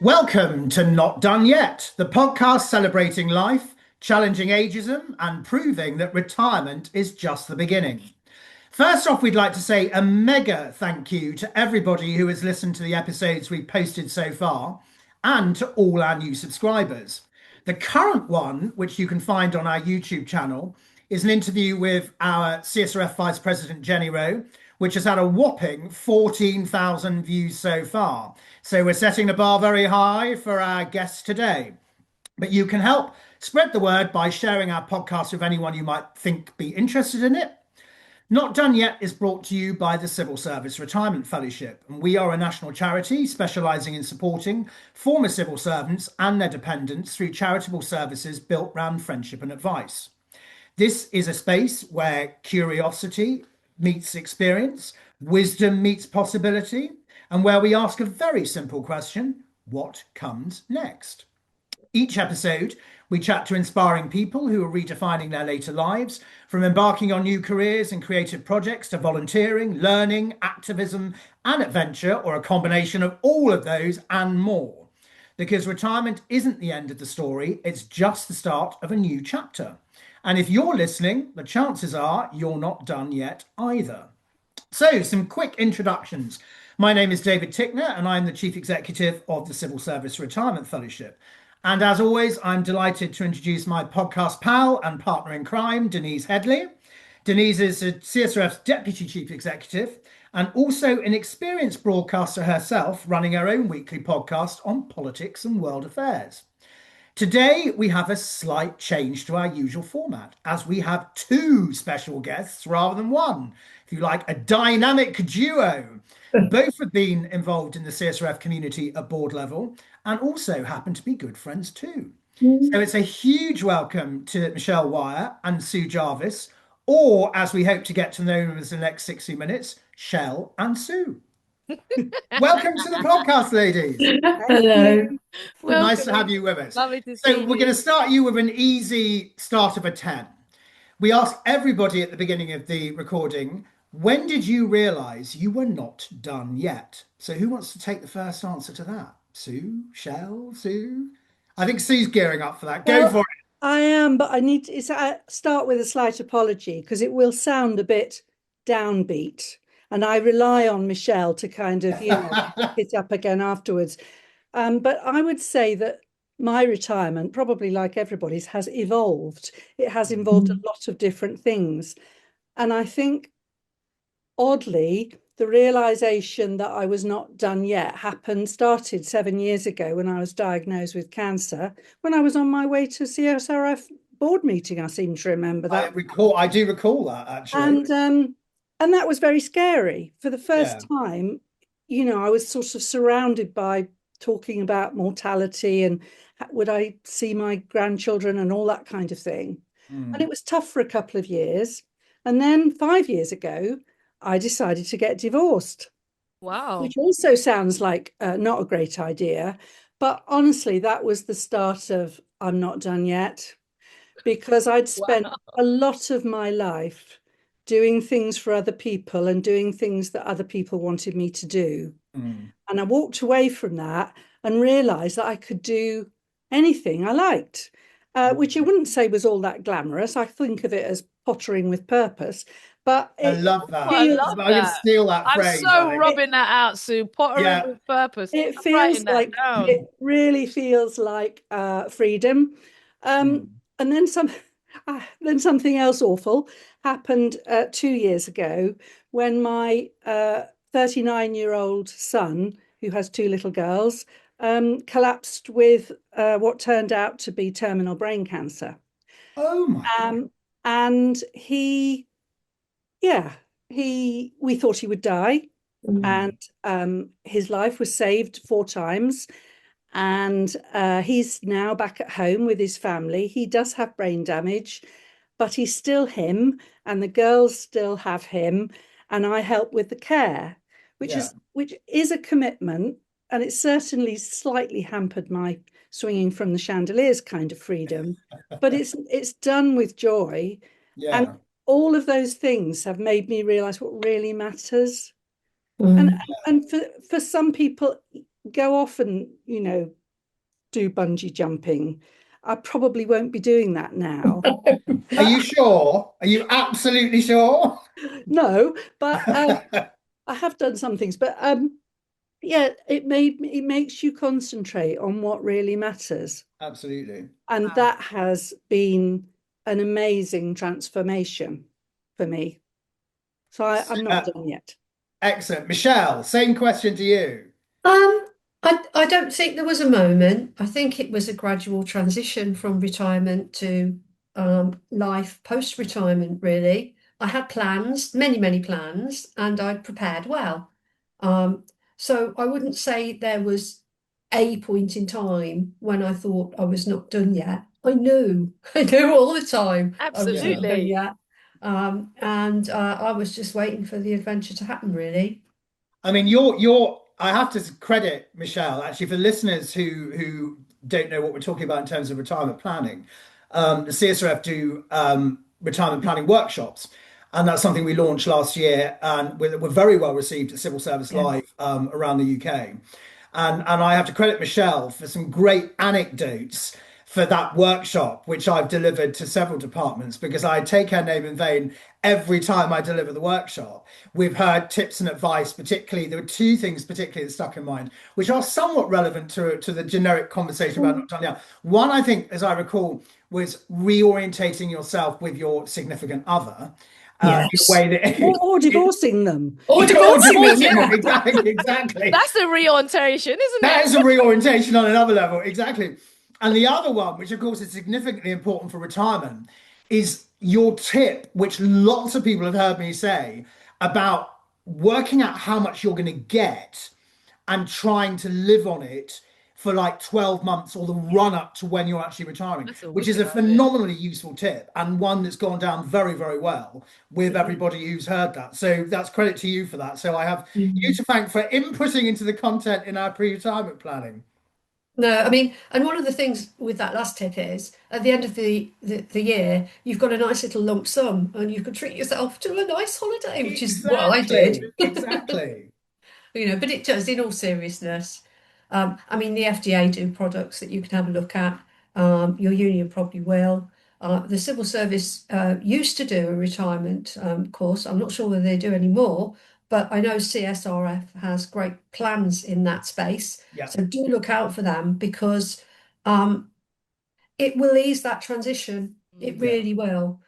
Welcome to Not Done Yet, the podcast celebrating life, challenging ageism, and proving that retirement is just the beginning. First off, we'd like to say a mega thank you to everybody who has listened to the episodes we've posted so far, and to all our new subscribers. The current one, which you can find on our YouTube channel, is an interview with our CSRF Vice President Jenny Rowe, which has had a whopping 14,000 views so far. So we're setting the bar very high for our guests today. But you can help spread the word by sharing our podcast with anyone you might think be interested in it. Not Done Yet is brought to you by the Civil Service Retirement Fellowship, and we are a national charity specialising in supporting former civil servants and their dependents through charitable services built around friendship and advice. This is a space where curiosity meets experience, wisdom meets possibility, and where we ask a very simple question: what comes next? Each episode, we chat to inspiring people who are redefining their later lives, from embarking on new careers and creative projects to volunteering, learning, activism, and adventure, or a combination of all of those and more. Because retirement isn't the end of the story, it's just the start of a new chapter. And if you're listening, the chances are you're not done yet either. So, some quick introductions. My name is David Tickner, and I'm the Chief Executive of the Civil Service Retirement Fellowship. And as always, I'm delighted to introduce my podcast pal and partner in crime, Denise Headley. Denise is CSRF's Deputy Chief Executive and also an experienced broadcaster herself, running her own weekly podcast on politics and world affairs. Today, we have a slight change to our usual format, as we have two special guests rather than one. If you like, a dynamic duo. Both have been involved in the CSRF community at board level and also happen to be good friends too. So it's a huge welcome to Michelle Wyer and Sue Jarvis, or as we hope to get to know them as the next 60 minutes, Shell and Sue. Welcome to the podcast, ladies. Hello. Nice to have you with us. Lovely to see So you. we're going to start you with an easy start of a 10. We ask everybody at the beginning of the recording, when did you realise you were not done yet? So who wants to take the first answer to that? Sue, Shell, Sue? I think Sue's gearing up for that. Go for it. I am, but I need to start with a slight apology because it will sound a bit downbeat. And I rely on Michelle to kind of, pick it up again afterwards. But I would say that my retirement, probably like everybody's, has evolved. It has involved a lot of different things. And I think, oddly, the realization that I was not done yet started 7 years ago when I was diagnosed with cancer, when I was on my way to CSRF board meeting. I seem to remember that. I do recall that, actually. And that was very scary. For the first time, I was sort of surrounded by talking about mortality and would I see my grandchildren and all that kind of thing. And it was tough for a couple of years. And then 5 years ago, I decided to get divorced. Wow. Which also sounds like not a great idea. But honestly, that was the start of I'm not done yet, because I'd spent a lot of my life doing things for other people and doing things that other people wanted me to do. And I walked away from that and realized that I could do anything I liked, which I wouldn't say was all that glamorous. I think of it as pottering with purpose. But I love that. I love I'm going to steal that phrase. I'm so rubbing that out, Sue. Pottering with purpose. It feels like, it really feels like freedom. And then something else awful happened 2 years ago when my 39-year-old son, who has two little girls, collapsed with what turned out to be terminal brain cancer. Oh my God. And we thought he would die. And his life was saved 4 times. And he's now back at home with his family. He does have brain damage, but he's still him, and the girls still have him, and I help with the care, which is a commitment, and it's certainly slightly hampered my swinging from the chandeliers kind of freedom, but it's done with joy. Yeah. And all of those things have made me realize what really matters. And for some people, go off and, you know, do bungee jumping. I probably won't be doing that now. Are you sure? Are you absolutely sure? No, but I have done some things. But yeah, it makes you concentrate on what really matters. Absolutely. And that has been an amazing transformation for me. So I'm not done yet. Excellent. Michelle, same question to you. I don't think there was a moment. I think it was a gradual transition from retirement to life post-retirement, really. I had plans, many plans, and I prepared well. So I wouldn't say there was a point in time when I thought I was not done yet. I knew all the time I was not done Absolutely. yet. And I was just waiting for the adventure to happen, really. I mean, I have to credit Michelle, actually, for listeners who don't know what we're talking about in terms of retirement planning. The CSRF do retirement planning workshops, and that's something we launched last year, and we're very well received at Civil Service Live around the UK. And I have to credit Michelle for some great anecdotes for that workshop, which I've delivered to several departments, because I take her name in vain every time I deliver the workshop. We've heard tips and advice, particularly, there were two things particularly that stuck in mind, which are somewhat relevant to the generic conversation about not done yet. One, I think, as I recall, was reorientating yourself with your significant other. In a way that, or divorcing them. Or divorcing them, exactly. That's a reorientation, isn't it? That is a reorientation on another level, exactly. And the other one, which of course is significantly important for retirement, is your tip, which lots of people have heard me say, about working out how much you're going to get and trying to live on it for like 12 months or the run up to when you're actually retiring, which is a phenomenally useful tip, and one that's gone down very, very well with everybody who's heard that. So that's credit to you for that. So I have you to thank for inputting into the content in our pre-retirement planning. No, I mean, and one of the things with that last tip is at the end of the year, you've got a nice little lump sum and you can treat yourself to a nice holiday, which is what I did. Exactly. You know, but it does, in all seriousness. I mean, the FDA do products that you can have a look at. Your union probably will. The civil service used to do a retirement course. I'm not sure whether they do anymore, but I know CSRF has great plans in that space. Yeah. So do look out for them, because it will ease that transition. It really will,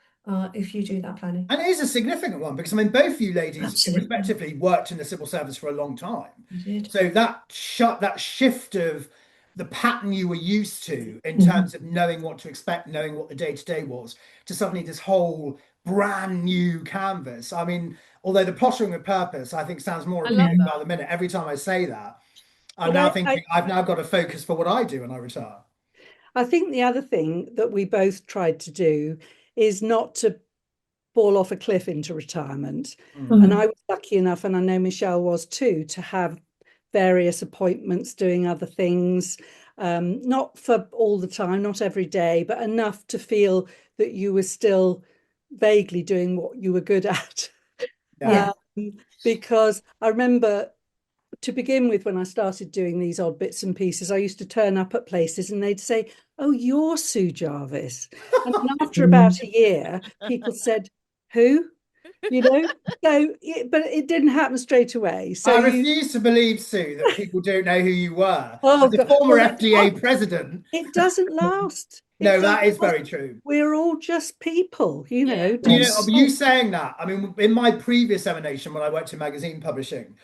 if you do that planning. And it is a significant one, because I mean, both you ladies Absolutely. respectively worked in the civil service for a long time. You did. So that shift of the pattern you were used to in terms of knowing what to expect, knowing what the day-to-day was, to suddenly this whole brand new canvas. I mean, although the posturing with purpose, I think, sounds more appealing by the minute. Every time I say that, I'm now thinking I've now got to focus for what I do when I retire. I think the other thing that we both tried to do is not to fall off a cliff into retirement. And I was lucky enough, and I know Michelle was too, to have various appointments doing other things, not for all the time, not every day, but enough to feel that you were still vaguely doing what you were good at. Because I remember, to begin with, when I started doing these odd bits and pieces, I used to turn up at places and they'd say, "Oh, you're Sue Jarvis." And then after about a year, people said, "Who?" You know, so but it didn't happen straight away. So I refuse to believe, Sue, that people don't know who you were. Oh, As a former FDA president. It doesn't last. No, that is very true. We're all just people, you know. You know, you saying that, I mean, in my previous emanation, when I worked in magazine publishing,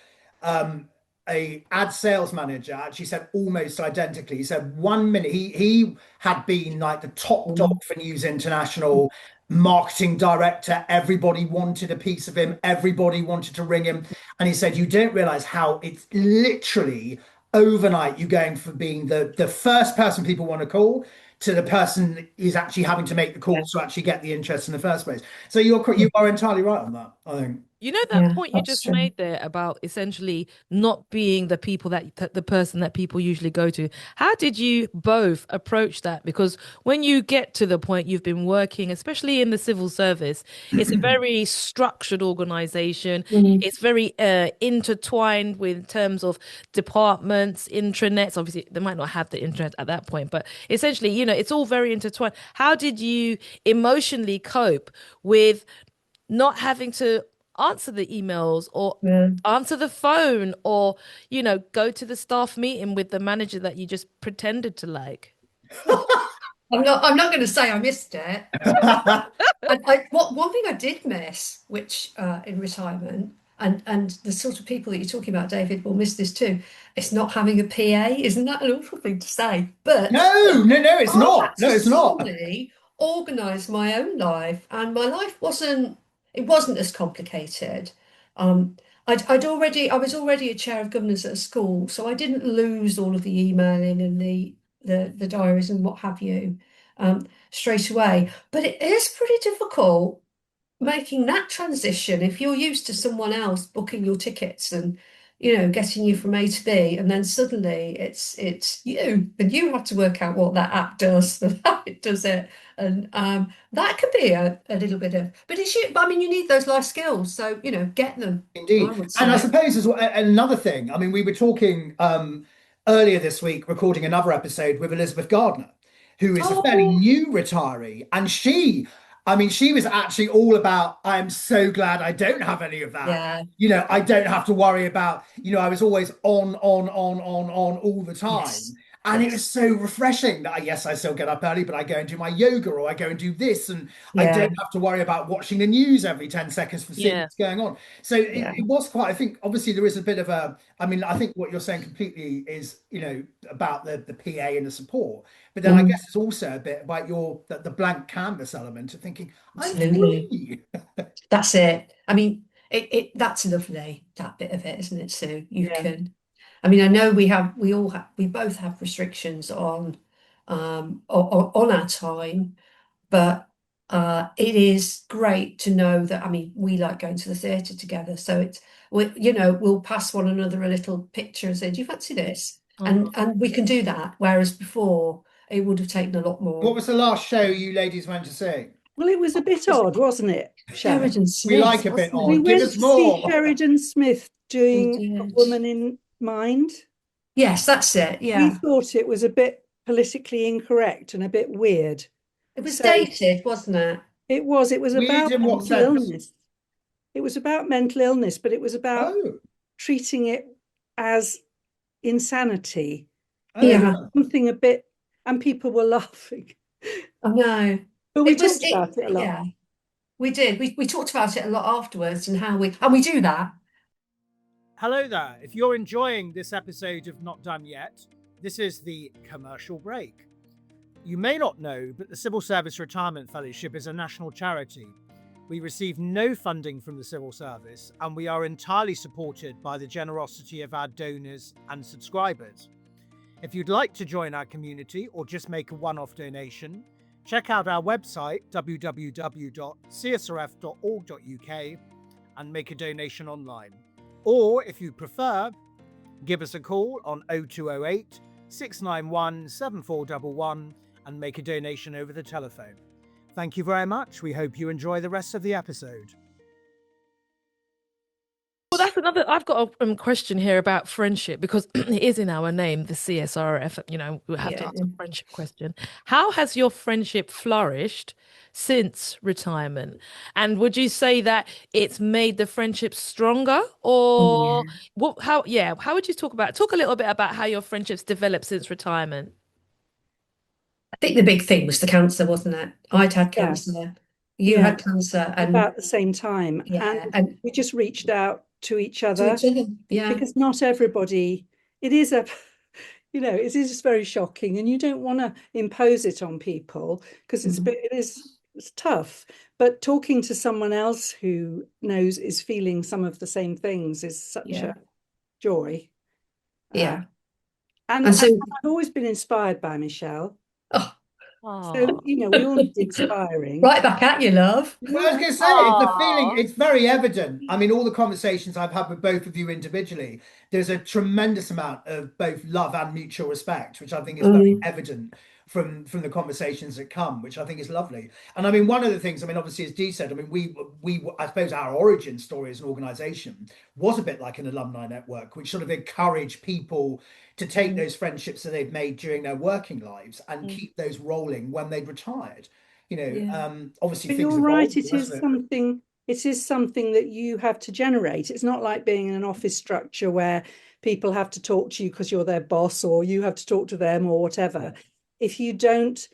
a ad sales manager actually said almost identically. He said 1 minute he had been like the top dog for News International, marketing director. Everybody wanted a piece of him. Everybody wanted to ring him. And he said, you don't realize how it's literally overnight you going from being the first person people want to call to the person who's actually having to make the calls to actually get the interest in the first place. So you are entirely right on that. I think. You know that Yeah, point you that's just true. made there about essentially not being the people the person that people usually go to. How did you both approach that? Because when you get to the point you've been working, especially in the civil service, it's a very structured organization. Mm. It's very intertwined with terms of departments, intranets. Obviously, they might not have the internet at that point, but essentially, it's all very intertwined. How did you emotionally cope with not having to answer the emails or Yeah. answer the phone or, go to the staff meeting with the manager that you just pretended to like? I'm not going to say I missed it. One thing I did miss, which in retirement, and the sort of people that you're talking about, David, will miss this too. It's not having a PA. Isn't that an awful thing to say? But No, it's I had not. No, to it's not. suddenly organise my own life, and my life wasn't as complicated. Um, I was already a chair of governance at a school, so I didn't lose all of the emailing and the diaries and what have you straight away. But it is pretty difficult making that transition if you're used to someone else booking your tickets and getting you from A to B, and then suddenly it's you and you have to work out what that app does and how it does it, and that can be a little bit of, but I mean, you need those life skills, so get them, I Indeed. would And I say. suppose as well, another thing, I mean, we were talking earlier this week, recording another episode with Elizabeth Gardner, who is a fairly Oh, new retiree. And I mean, she was actually all about, I'm so glad I don't have any of that. yeah, I don't have to worry about, I was always on all the time. yes, And it was yes, so refreshing that yes, I still get up early, but I go and do my yoga or I go and do this. And I yeah, don't have to worry about watching the news every 10 seconds for seeing Yeah. what's going on. So yeah. it was quite, I think, obviously there is a bit of I mean, I think what you're saying completely is, about the PA and the support. But then I Mm, guess it's also a bit about the blank canvas element of thinking, I'm absolutely. free. That's it. I mean, that's lovely, that bit of it, isn't it, Sue? You Yeah. can, I mean, I know we both have restrictions on our time, but it is great to know that, I mean, we like going to the theatre together, so we'll pass one another a little picture and say, "Do you fancy this?" Oh. And we can do that, whereas before it would have taken a lot What more. was the last show you ladies went to see? Well, it was a bit Was it odd, wasn't it, Michelle? Sheridan We like Smith, a bit wasn't We odd. it? Give went us to see more. Sheridan Smith We doing A did. Woman in Mind. Yes, that's it. We Yeah. thought it was a bit politically incorrect and a bit weird. It was So dated, wasn't it? it was Weird about in what mental sense? illness. It was about mental illness, but it was about Oh, treating it as insanity, Yeah, oh. something a bit, and people were laughing. I know. But we It was talked about it a lot. yeah, we did. We talked about it a lot afterwards and we do that. Hello there. If you're enjoying this episode of Not Done Yet, this is the commercial break. You may not know, but the Civil Service Retirement Fellowship is a national charity. We receive no funding from the civil service, and we are entirely supported by the generosity of our donors and subscribers. If you'd like to join our community or just make a one-off donation, check out our website www.csrf.org.uk and make a donation online. Or if you prefer, give us a call on 0208 691 7411 and make a donation over the telephone. Thank you very much. We hope you enjoy the rest of the episode. Well, that's another. I've got a question here about friendship because it is in our name, the CSRF. We have to Yeah. ask a friendship question. How has your friendship flourished since retirement? And would you say that it's made the friendship stronger, Oh, or yeah. what? How? Yeah. How would you talk a little bit about how your friendships developed since retirement? I think the big thing was the cancer, wasn't it? I'd had Yeah, cancer. You yeah, had cancer, and about the same time. And yeah, and we just reached out to each to other each other. Yeah. because not everybody, it is a, it is just very shocking, and you don't want to impose it on people because Mhm. it's tough. But talking to someone else who is feeling some of the same things is such Yeah. a joy. Yeah. And And so, I've always been inspired by Michelle. oh, Oh. We all need inspiring. Right back at you, love. Well, I was going to say, it's the feeling, it's very evident. I mean, all the conversations I've had with both of you individually, there's a tremendous amount of both love and mutual respect, which I think is very Mm, evident from the conversations that come, which I think is lovely. And I mean, one of the things, I mean, obviously, as Dee said, I mean, we I suppose our origin story as an organization was a bit like an alumni network, which sort of encouraged people to take those friendships that they've made during their working lives and Mm. keep those rolling when they'd retired. yeah. Obviously But things you're evolve, right, all the rest of it. it is something that you have to generate. It's not like being in an office structure where people have to talk to you because you're their boss or you have to talk to them or whatever. If you don't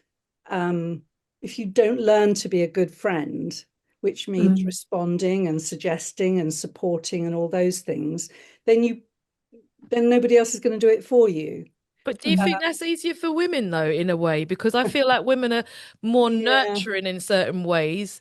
um, if you don't learn to be a good friend, which means Mm. responding and suggesting and supporting and all those things, then nobody else is going to do it for you. But do you think that's easier for women though, in a way? Because I feel like women are more Yeah. nurturing in certain ways.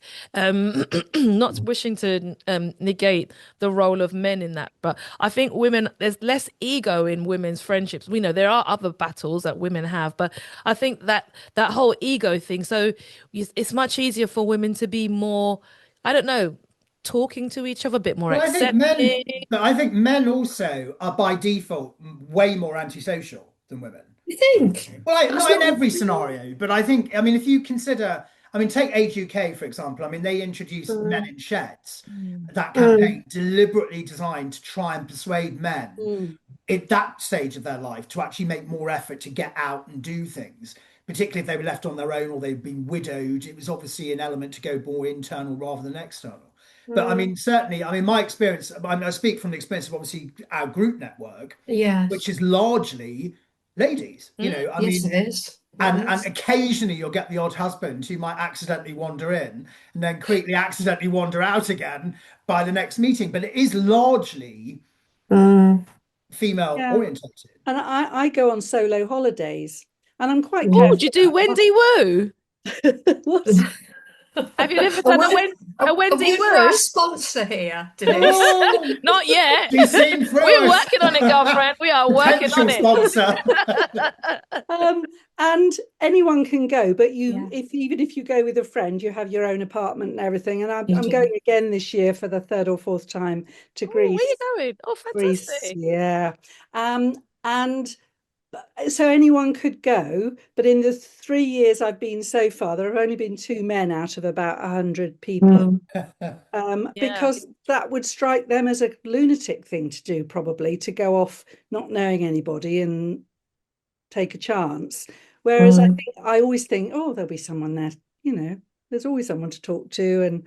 Not wishing to negate the role of men in that, but I think women, there's less ego in women's friendships. We know there are other battles that women have, but I think that whole ego thing. So it's much easier for women to be more, I don't know, talking to each other a bit more Well, accepting. I think men also are by default way more antisocial than women. You think? That's Not in not. every scenario, but I think, I mean, if you consider, I mean, take Age UK, for example. I mean, they introduced men Mm, in sheds, Mm. that campaign mm, deliberately designed to try and persuade men Mm. at that stage of their life to actually make more effort to get out and do things, particularly if they were left on their own or they'd been widowed. It was obviously an element to go more internal rather than external. But I mm, mean, certainly, I mean, my experience, I mean, I speak from the experience of obviously our group network, which yes. is largely ladies, Mm. I Yes, it mean, is. It and is. occasionally you'll get the odd husband who might accidentally wander in and then quickly accidentally wander out again by the next meeting. But it is largely Mm. female Yeah. orientated. And I go on solo holidays and I'm quite Oh, do careful you do about Wendy Woo? what. Have you ever A done word, a a Wendy word for our Woo? sponsor here, Denise. Oh, Not yet. she's seen through We're us. working on it, girlfriend. We are working on Potential it. sponsor. Um, and anyone can go, but Yeah, if even if you go with a friend, you have your own apartment and everything. And you I'm going do. again this year for the third or fourth time to Oh, where are you Greece. going? Oh, Greece, fantastic. yeah. And so anyone could go, but in the 3 years I've been so far, there have only been two men out of about 100 people. Mm. Yeah. Because that would strike them as a lunatic thing to do, probably to go off not knowing anybody and take a chance. Whereas Mm. I always think, oh, there'll be someone there, there's always someone to talk to, and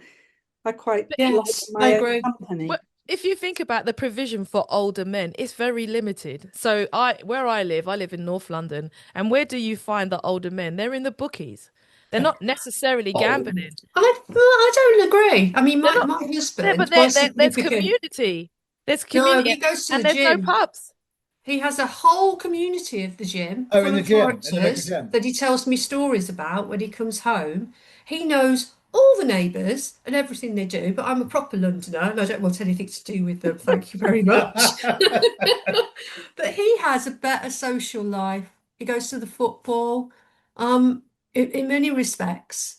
I quite But like Yes, I my own agree. company. well, if you think about the provision for older men, it's very limited. So where I live in North London, and where do you find the older men? They're in the bookies. They're not necessarily Oh, gambling. I don't agree. I mean, They're my, not. my But husband, my there's significant, community. There's no, community, he goes to and the there's no gym. pubs. He has a whole community of the gym Oh, in full the of gym, in the local characters gym. that he tells me stories about when he comes home. He knows all the neighbours and everything they do, but I'm a proper Londoner and I don't want anything to do with them. Thank you very much. But he has a better social life. He goes to the football, um, in many respects,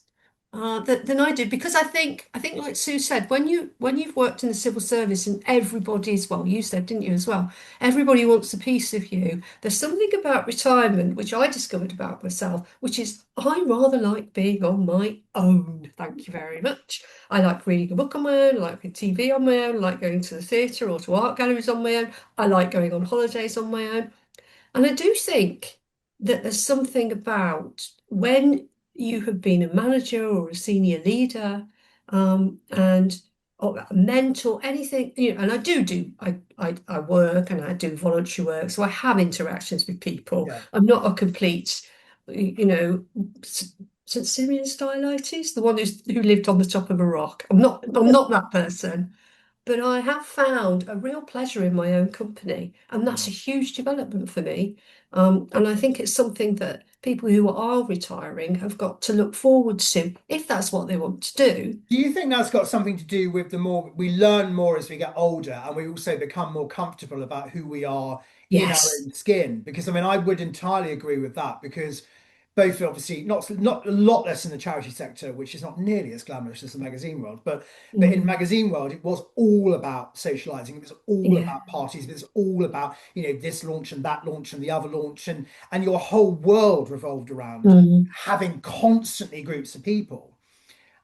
than I do because I think like Sue said, when you've worked in the civil service and everybody's well, you said, didn't you as well? Everybody wants a piece of you. There's something about retirement which I discovered about myself, which is I rather like being on my own. Thank you very much. I like reading a book on my own, I like watching TV on my own, I like going to the theatre or to art galleries on my own. I like going on holidays on my own. And I do think that there's something about when you have been a manager or a senior leader, and or a mentor, anything, and I work and I do voluntary work, so I have interactions with people. Yeah. I'm not a complete, St. Simeon stylites, the one who lived on the top of a rock. I'm not that person. But I have found a real pleasure in my own company, and that's a huge development for me. And I think it's something that people who are retiring have got to look forward to if that's what they want to do. Do you think that's got something to do with the more we learn more as we get older and we also become more comfortable about who we are in our Yes. own skin? Because I mean, I would entirely agree with that because both obviously not a lot less in the charity sector, which is not nearly as glamorous as the magazine world, but in magazine world, it was all about socializing. It was all about parties. It was all about, this launch and that launch and the other launch, and your whole world revolved around having constantly groups of people.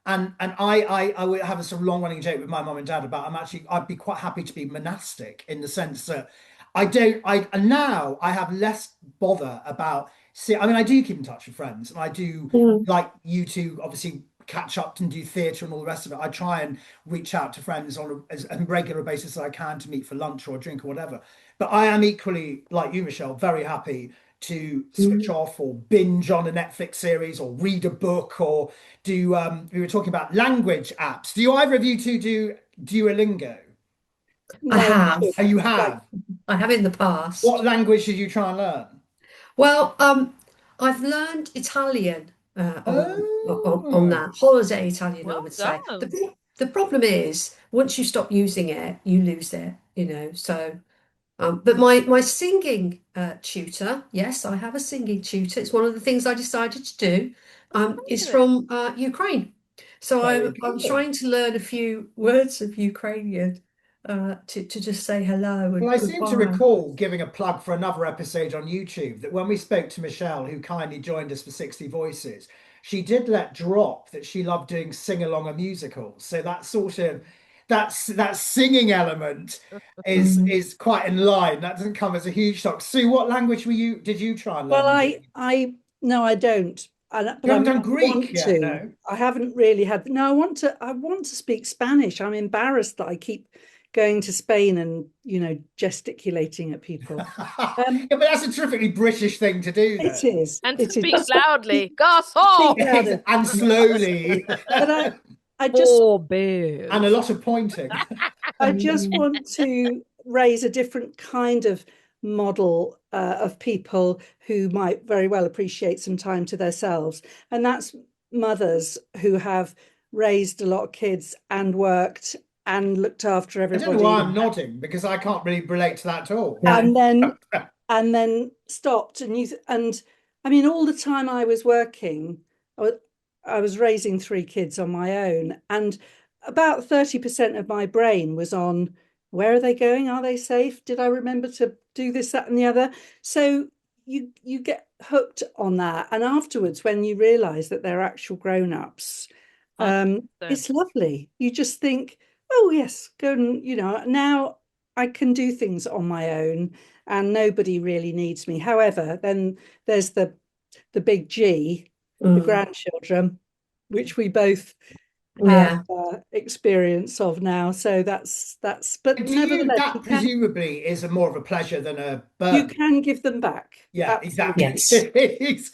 And I would have a sort of long running joke with my mum and dad about I'd be quite happy to be monastic, in the sense that and now I have less bother about. See, I mean, I do keep in touch with friends, and I do like you to obviously catch up and do theatre and all the rest of it. I try and reach out to friends on a regular basis that I can, to meet for lunch or a drink or whatever. But I am equally, like you, Michelle, very happy to switch off or binge on a Netflix series or read a book or do. We were talking about language apps. Do either of you two do Duolingo? I have. Oh, you have? I have in the past. What language did you try and learn? Well, I've learned Italian on that holiday Italian, I would say. The problem is, once you stop using it, you lose it, So, but my singing tutor, yes, I have a singing tutor. It's one of the things I decided to do. Is from Ukraine, so I'm trying to learn a few words of Ukrainian. To just say hello and well, I seem to goodbye. recall giving a plug for another episode on YouTube, that when we spoke to Michelle, who kindly joined us for 60 Voices, she did let drop that she loved doing sing-along musicals. So that sort of that singing element is quite in line. That doesn't come as a huge shock. Sue, what language did you try and learn? Well, no, I don't. But you haven't done Greek yet, no? I haven't really had. No, I want to speak Spanish. I'm embarrassed that I keep going to Spain and gesticulating at people. Yeah, but that's a terrifically British thing to do, though. It is. And to speak loudly, gossip, and slowly. But I just and a lot of pointing. I just want to raise a different kind of model of people who might very well appreciate some time to themselves, and that's mothers who have raised a lot of kids and worked and looked after everybody. I don't know why I'm nodding, because I can't really relate to that at all. And then stopped, and I mean, all the time I was working, I was raising 3 kids on my own, and about 30% of my brain was on, where are they going? Are they safe? Did I remember to do this, that, and the other? So you get hooked on that, and afterwards, when you realise that they're actual grown-ups, it's lovely. You just think, oh yes, go and now I can do things on my own, and nobody really needs me. However, then there's the big G, the grandchildren, which we both have experience of now. So that's. But nevertheless, that presumably is more of a pleasure than a burden. You can give them back. Yeah, absolutely. Exactly. Yes.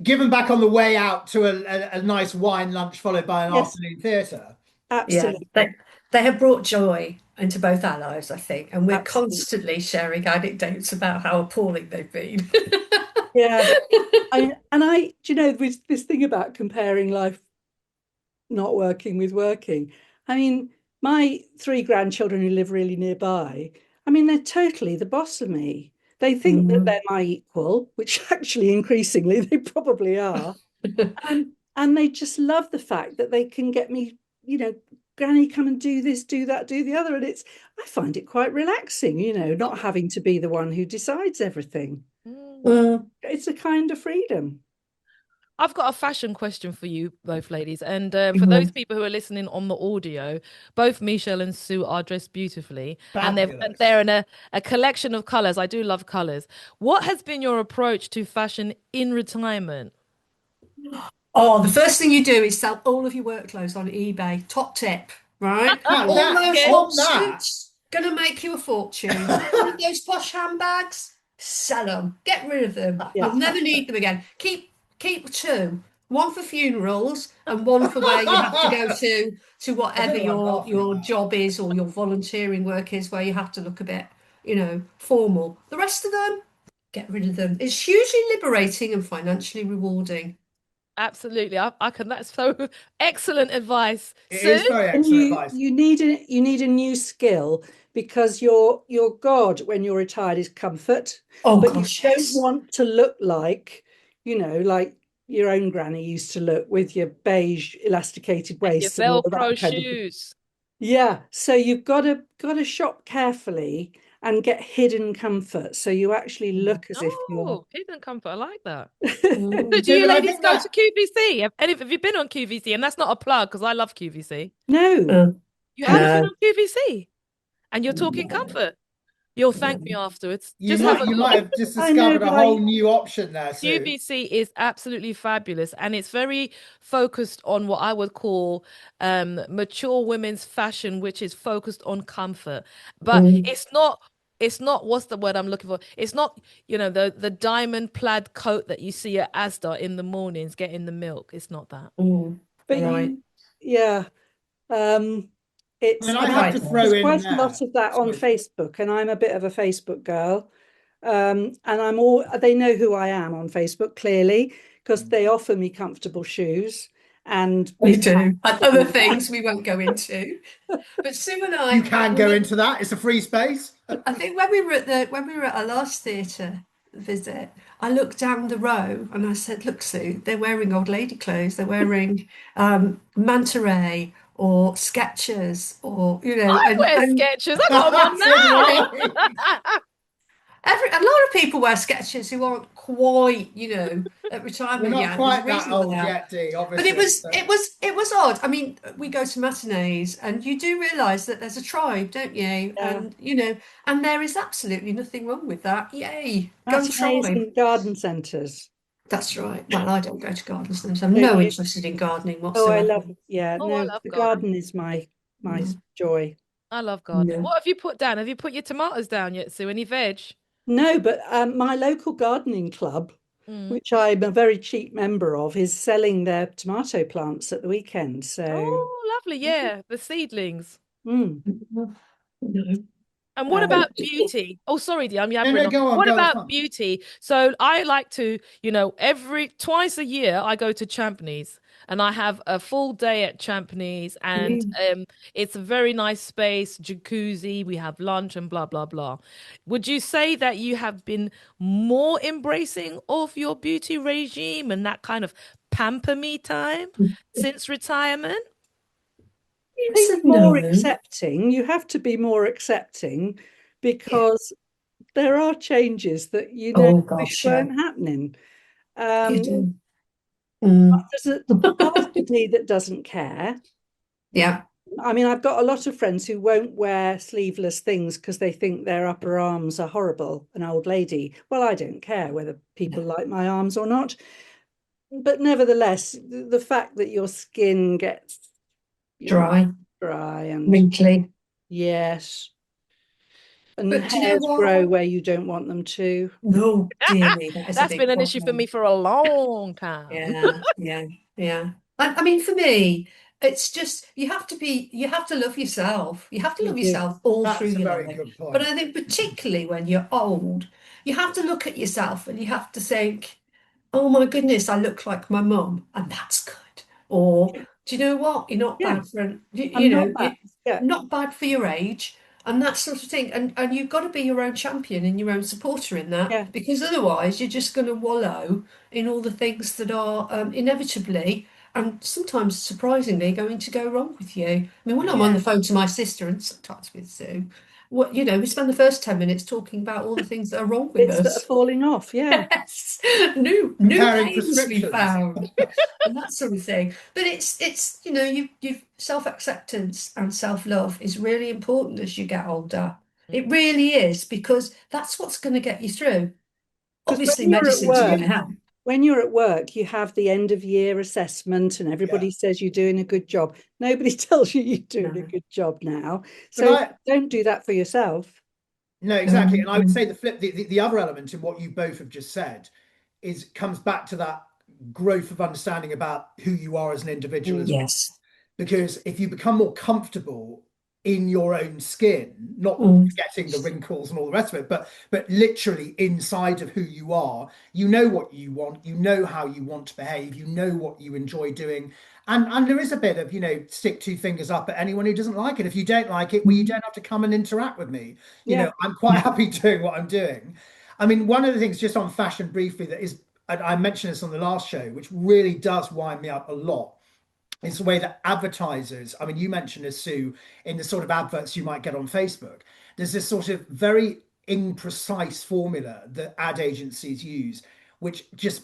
Give them back on the way out to a nice wine lunch followed by an afternoon theatre. Absolutely. Yeah, they have brought joy into both our lives, I think, and we're constantly sharing anecdotes about how appalling they've been. Yeah, with this thing about comparing life not working with working. I mean, my 3 grandchildren who live really nearby, I mean, they're totally the boss of me. They think that they're my equal, which actually increasingly they probably are. and they just love the fact that they can get me, Granny, come and do this, do that, do the other. And I find it quite relaxing, not having to be the one who decides everything. It's a kind of freedom. I've got a fashion question for you both ladies, and for those people who are listening on the audio, both Michelle and Sue are dressed beautifully. Fabulous. And they're in a collection of colours. I do love colours. What has been your approach to fashion in retirement? Oh, the first thing you do is sell all of your work clothes on eBay. Top tip, right? All those old suits, gonna make you a fortune. Those posh handbags, sell them. Get rid of them. You'll never need them again. Keep 2, one for funerals and one for where you have to go to whatever your job is or your volunteering work is, where you have to look a bit, formal. The rest of them, get rid of them. It's hugely liberating and financially rewarding. Absolutely, I can. That's so excellent advice. It is very excellent advice. You need a new skill, because your God when you're retired is comfort. Oh, but gosh, you don't want to look like, like your own granny used to look with your beige elasticated Your waists and all of that Velcro kind of thing. shoes. Yeah, so you've got to shop carefully and get hidden comfort, so you actually look as if you're. Oh, hidden comfort. I like that. Mm. So do No, you but I ladies think go that to QVC? Have you been on QVC? And that's not a plug because I love QVC. No, Uh, You haven't been no, on QVC and you're talking no, comfort. You'll thank me no. afterwards. you Just have might a you look. might have just I know, discovered a but whole new option there, Sue. QVC is absolutely fabulous and it's very focused on what I would call mature women's fashion, which is focused on comfort. But Mm, it's not what's the word I'm looking for? It's not, the diamond plaid coat that you see at Asda in the mornings getting the milk. It's not that. but right. yeah, um, I mean, it's. I I mean, have to throw there's in quite a lot there. of that on Sorry. Facebook, and I'm a bit of a Facebook girl. And they know who I am on Facebook, clearly, because they offer me comfortable shoes and We big do. hats And and other all that. things we won't go into. But Sue and You I, can go into that. It's a free space. I think when we were at our last theatre visit, I looked down the row and I said, "Look, Sue, they're wearing old lady clothes. They're wearing manta ray or Skechers or I and wear Skechers. I got them on So do I. now. a lot of people wear Skechers who aren't quite at We're retirement not yet. There's a quite that reason for old that. yet, Dee, But it obviously. was it was it was odd. I mean, we go to matinees and you do realise that there's a tribe, don't you? Yeah, And there is absolutely nothing wrong with that. Yay, go matinees tribe. and garden centres. That's right. Well, I don't go to garden centres. I'm Don't no you? interested in gardening Oh, I whatsoever. love. Yeah, Oh, I no, love the gardening. garden is my No, joy. I love gardening. no. What have you put down? Have you put your tomatoes down yet, Sue? Any veg? No, but my local gardening club, Mm. which I'm a very cheap member of, is selling their tomato plants at the weekend. So, Oh, lovely. Yeah, the seedlings. mm, No. And what but about beauty? Oh, sorry, dear, I'm No, yabbering no, on. go on, What go. That's about fine. beauty? So I like to, every twice a year I go to Champneys and I have a full day at Champneys and Mm. it's a very nice space, jacuzzi, we have lunch and blah blah blah. Would you say that you have been more embracing of your beauty regime and that kind of pamper me time since retirement? I Yes think and more no. accepting. You have to be more accepting Yeah. because there are changes that Oh wish gosh, yeah. weren't happening. You Um, do. Mm. there's a part of me that doesn't care. Yeah. I mean, I've got a lot of friends who won't wear sleeveless things because they think their upper arms are horrible. An old lady. Well, I don't care whether people like my arms or not. But nevertheless, the fact that your skin gets, Dry, dry and wrinkly. yes, and But do you know hairs what? grow where you don't want them to. No, dear me, that is a That's been big an issue for me problem. for a long time. Yeah, yeah, yeah. I mean, for me, it's just you have to love yourself. You have to You love do. yourself all through That's a your very life. good But point. I think particularly when you're old, you have to look at yourself and you have to think, oh my goodness, I look like my mum, and that's good. Or do you know what? You're not Yeah, bad for I'm not bad. you're Yeah, not bad for your age. And that sort of thing. And you've got to be your own champion and your own supporter in that, yeah, because otherwise you're just going to wallow in all the things that are inevitably and sometimes surprisingly going to go wrong with you. I mean, when I'm on yeah. the phone to my sister and sometimes with Sue, we spend the first 10 minutes talking about all the things that are wrong with Bits that are us. falling off. Yeah. Yes, new Comparing pains we prescriptions. found, and that sort of thing. But it's you've self-acceptance and self-love is really important as you get older. It really is, because that's what's going to get you through. Because Obviously, medicines are going to help. when you're at work, you have the end of year assessment and Yeah. everybody says you're doing a good job. Nobody tells you you're doing a No, good job now. But So don't do that for yourself. no, exactly. And I would say the other element in what you both have just said comes back to that growth of understanding about who you are as an individual as well. yes. Because if you become more comfortable in your own skin, not Mm. forgetting the wrinkles and all the rest of it, but literally inside of who you are, you know what you want, you know how you want to behave, you know what you enjoy doing. And there is a bit of, stick two fingers up at anyone who doesn't like it. If you don't like it, well, you don't have to come and interact with me. Yeah. I'm quite happy doing what I'm doing. I mean, one of the things just on fashion briefly that is and I mentioned this on the last show, which really does wind me up a lot, is the way that advertisers, I mean, you mentioned this, Sue, in the sort of adverts you might get on Facebook. There's this sort of very imprecise formula that ad agencies use, which just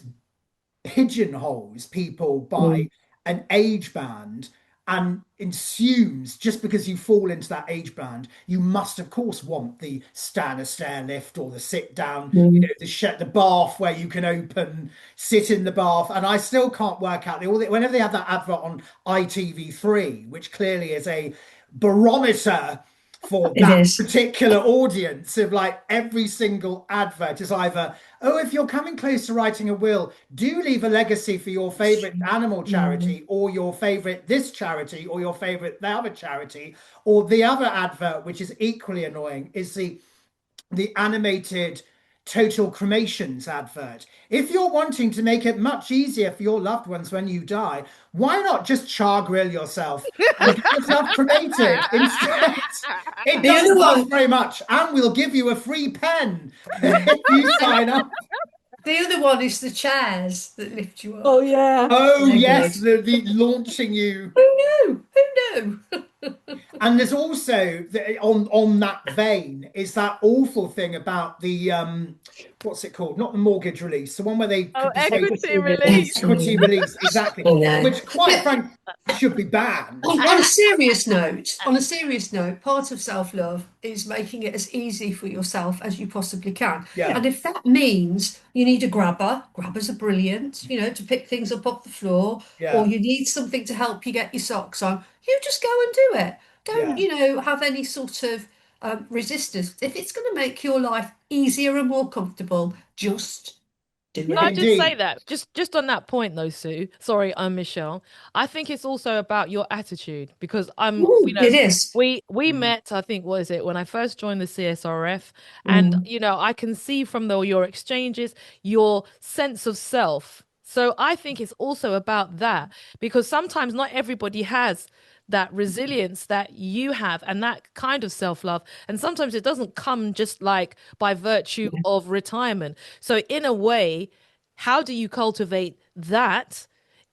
pigeonholes people by an age band and assumes just because you fall into that age band, you must of course want the stand a stair lift or the sit down, the bath where you can open, sit in the bath. And I still can't work out whenever they have that advert on ITV3, which clearly is a barometer for It that is. particular audience, of like every single advert is either, oh, if you're coming close to writing a will, do leave a legacy for your favorite animal charity or your favorite this charity or your favorite the other charity. Or the other advert, which is equally annoying, is the animated total cremations advert. If you're wanting to make it much easier for your loved ones when you die, why not just char grill yourself and get yourself cremated instead? It The other doesn't cost one, very much, and we'll give you a free pen if you sign up. the other one is the chairs that lift you up. Oh yeah. Oh They're yes, good. the launching you. Who knew? Who knew? And there's also on that vein is that awful thing about the what's it called? Not the mortgage release, the one where they Oh, could be taken equity release. equity release, exactly, I know. which quite frankly should be banned. On a serious note, part of self-love is making it as easy for yourself as you possibly can. Yeah. And if that means you need a grabber, grabbers are brilliant, to pick things up off the floor, Yeah. or you need something to help you get your socks on, you just go and do it. Don't, have any sort of resistance. If it's going to make your life easier and more comfortable, just do Can it. I just say Indeed. that just on that point though, Sue? Sorry, I'm Michelle. I think it's also about your attitude because It is. we met, I think, what is it, when I first joined the CSRF, and Mm. I can see from your exchanges, your sense of self. So I think it's also about that because sometimes not everybody has that resilience that you have and that kind of self-love. And sometimes it doesn't come just like by virtue of retirement. So in a way, how do you cultivate that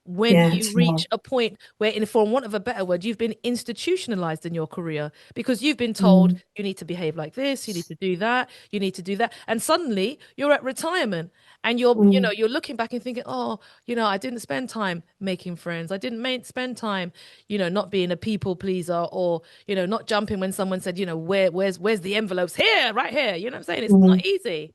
when Yeah, you it's hard. reach a point where, for want of a better word, you've been institutionalized in your career because you've been told Mm. you need to behave like this, you need to do that, you need to do that, and suddenly you're at retirement and Mm. you're looking back and thinking, oh, I didn't spend time making friends, I didn't spend time, not being a people pleaser, or not jumping when someone said, where's the envelopes, here, right here, you know what I'm saying? It's not Mm. easy.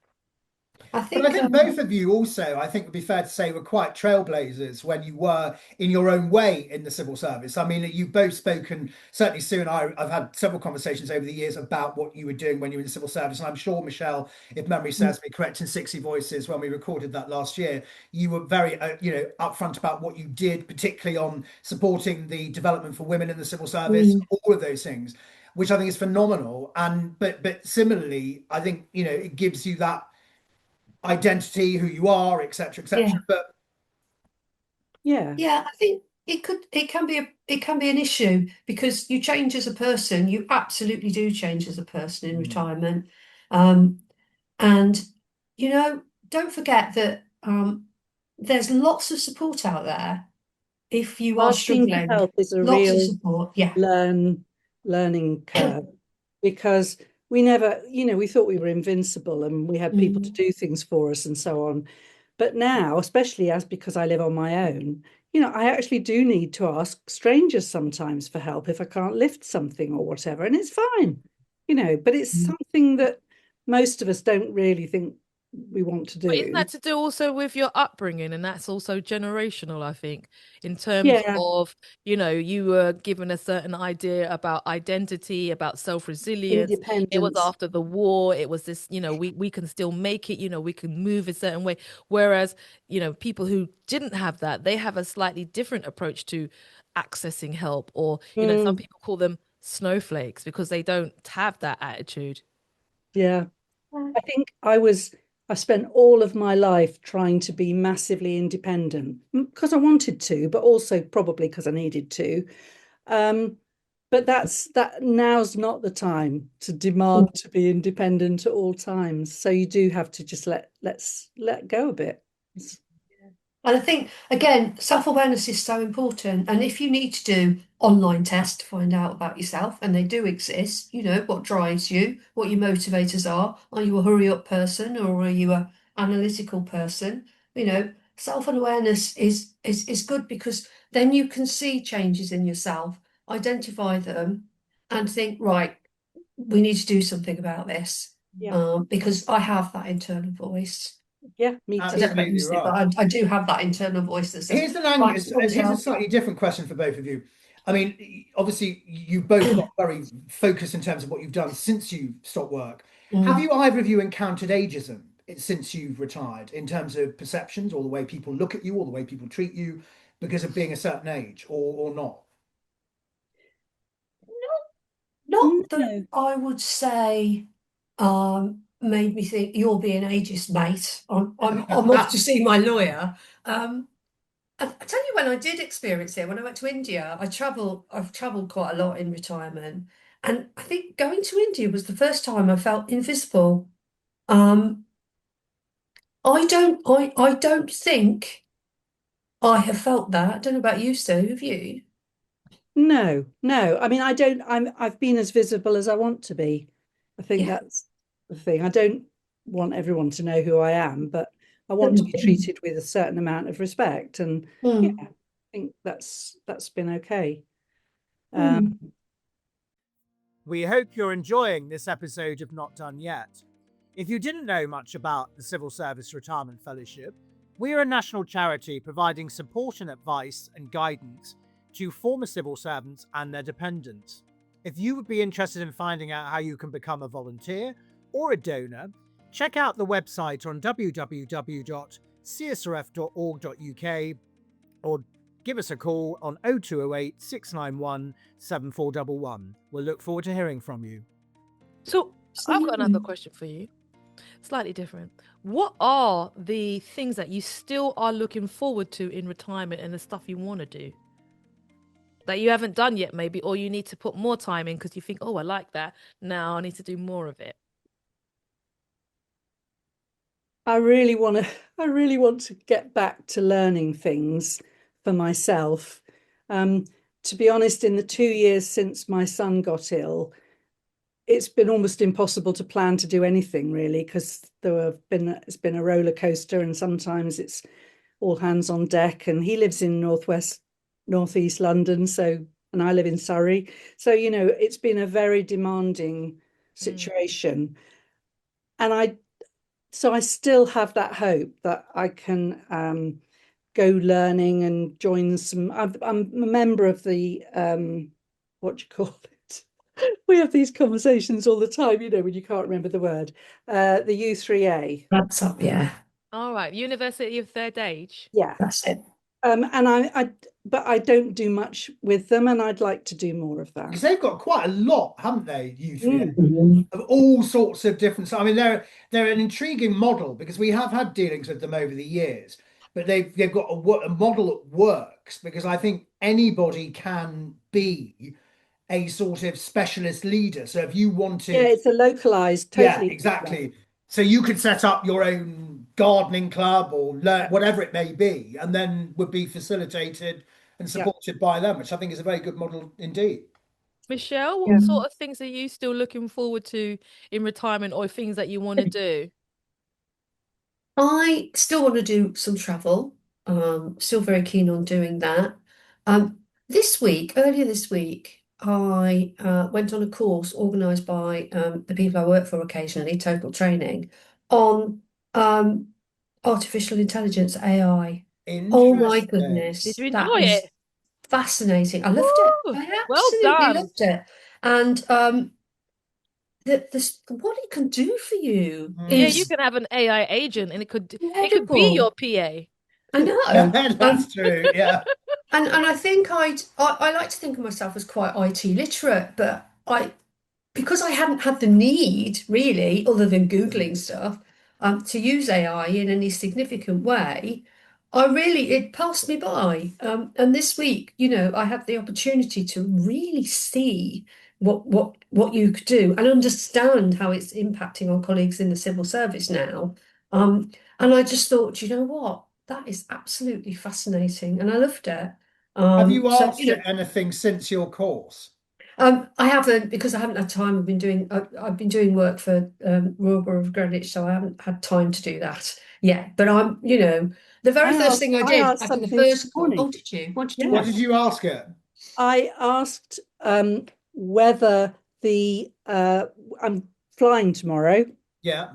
I But I think think both of you also, I think it would be fair to say, were quite trailblazers when you were in your own way in the civil service. I mean, you've both spoken, certainly Sue and I've had several conversations over the years about what you were doing when you were in the civil service. And I'm sure, Michelle, if memory serves me correct, in 60 Voices, when we recorded that last year, you were very, upfront about what you did, particularly on supporting the development for women in the civil service, Mm. all of those things, which I think is phenomenal. And but similarly, I think, it gives you that identity, who you are, etc., Yeah. etc. But Yeah. Yeah, I think it can be an issue because you change as a person. You absolutely do change as a person in retirement. Um, and don't forget that there's lots of support out there if you are Asking for struggling. help is a Lots of real support. Yeah. learning curve because we never, we thought we were invincible and we had people to Mm. do things for us and so on. But now, especially because I live on my own, I actually do need to ask strangers sometimes for help if I can't lift something or whatever, and it's fine, but it's Mm. something that most of us don't really think we want to But isn't do. that to do also with your upbringing? And that's also generational, I think, in terms Yeah, of, you were given a certain idea about identity, about self-resilience. It was independence. after the war. It was this, we can still make it, we can move a certain way. Whereas, people who didn't have that, they have a slightly different approach to accessing help. Or, some people call them snowflakes because they don't have that attitude. Yeah. I think I spent all of my life trying to be massively independent because I wanted to, but also probably because I needed to. But that now's not the time to demand to be independent at all times. So you do have to just let's let go a bit. And I think, again, self-awareness is so important. And if you need to do online tests to find out about yourself, and they do exist, what drives you, what your motivators are you a hurry up person or are you a analytical person? Self-awareness is good because then you can see changes in yourself, identify them, and think, right, we need to do something about this. Yeah. Because I have that internal voice. Yeah, me I too. don't know Absolutely use it, but right. I do have that internal voice that says, right, sort Here's a yourself. slightly different question for both of you. I mean, obviously, you both got very focused in terms of what you've done since you stopped work. Have Mm. you either of you encountered ageism since you've retired in terms of perceptions or the way people look at you or the way people treat you because of being a certain age or not? Not that No, I would say made me think you're being ageist, mate. I'm off to see my lawyer. I tell you when I did experience it, when I went to India, I've traveled quite a lot in retirement. And I think going to India was the first time I felt invisible. Um, I don't think I have felt that. I don't know about you, Sue, have you? no. I mean, I've been as visible as I want to be. I think Yeah. that's the thing. I don't want everyone to know who I am, but I want to be Mm. treated with a certain amount of respect. And yeah, I think that's been okay. Mm. We hope you're enjoying this episode of Not Done Yet. If you didn't know much about the Civil Service Retirement Fellowship, we are a national charity providing support and advice and guidance to former civil servants and their dependents. If you would be interested in finding out how you can become a volunteer or a donor, check out the website on www.csrf.org.uk or give us a call on 0208 691 7411. We'll look forward to hearing from you. So I've got another question for you, slightly different. What are the things that you still are looking forward to in retirement and the stuff you want to do that you haven't done yet, maybe, or you need to put more time in because you think, oh, I like that. Now I need to do more of it. I really want to I really want to get back to learning things for myself. Um, to be honest, in the 2 years since my son got ill, it's been almost impossible to plan to do anything really because it's been a roller coaster and sometimes it's all hands on deck. And he lives in northeast London, and I live in Surrey, so it's been a very demanding situation. And I still have that hope that I can go learning and join some. I'm a member of the what do you call it? We have these conversations all the time, when you can't remember the word. The U3A. That's up, yeah. All right, University of Third Age. Yeah. That's it. But I don't do much with them, and I'd like to do more of that. Because they've got quite a lot, haven't they, U3A, Mm. of all sorts of different. I mean, they're an intriguing model because we have had dealings with them over the years, but they've got a model that works because I think anybody can be a sort of specialist leader. So if you Yeah, wanted, it's a localized, yeah, totally. exactly. So you could set up your own gardening club or learn whatever it may be, and then would be facilitated and Yeah. supported by them, which I think is a very good model indeed. Michelle, what Yeah. sort of things are you still looking forward to in retirement or things that you want to do? I still want to do some travel. Still very keen on doing that. Um, earlier this week, I went on a course organised by the people I work for occasionally, Total Training, on artificial intelligence, AI. Oh my Interesting. Did goodness, you enjoy that was it? fascinating. I loved it. Woo! I Well absolutely done. loved it. And what it can do for you Yeah, you Hmm. is can have an AI agent and it could be incredible. your PA. I know. That's true. Yeah. And I think I like to think of myself as quite IT literate, but because I hadn't had the need really, other than Googling stuff, to use AI in any significant way, it passed me by. And this week, I had the opportunity to really see what you could do and understand how it's impacting on colleagues in the civil service now. And I just thought, you know what? That is absolutely fascinating, and I loved it. Have you So asked it anything since your course? I haven't, because I haven't had time. I've been doing work for Royal Borough of Greenwich, so I haven't had time to do that yet. But the very first thing I I did asked after the something this first call. morning. Oh, did you? What did you What Yeah. did ask? you ask it? I asked whether I'm flying tomorrow Yeah.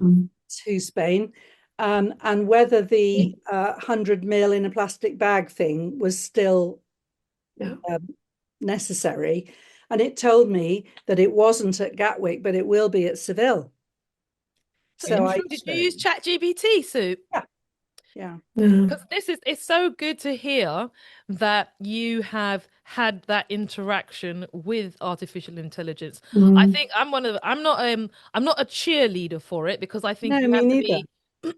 to Spain, and whether the 100 mil in a plastic bag thing was still Yeah. necessary. And it told me that it wasn't at Gatwick, but it will be at Seville. So Did you use ChatGPT, Sue? yeah, yeah. Because it's so good to hear that you have had that interaction with artificial intelligence. I think I'm not a cheerleader for it, because I think No, you me have to neither. be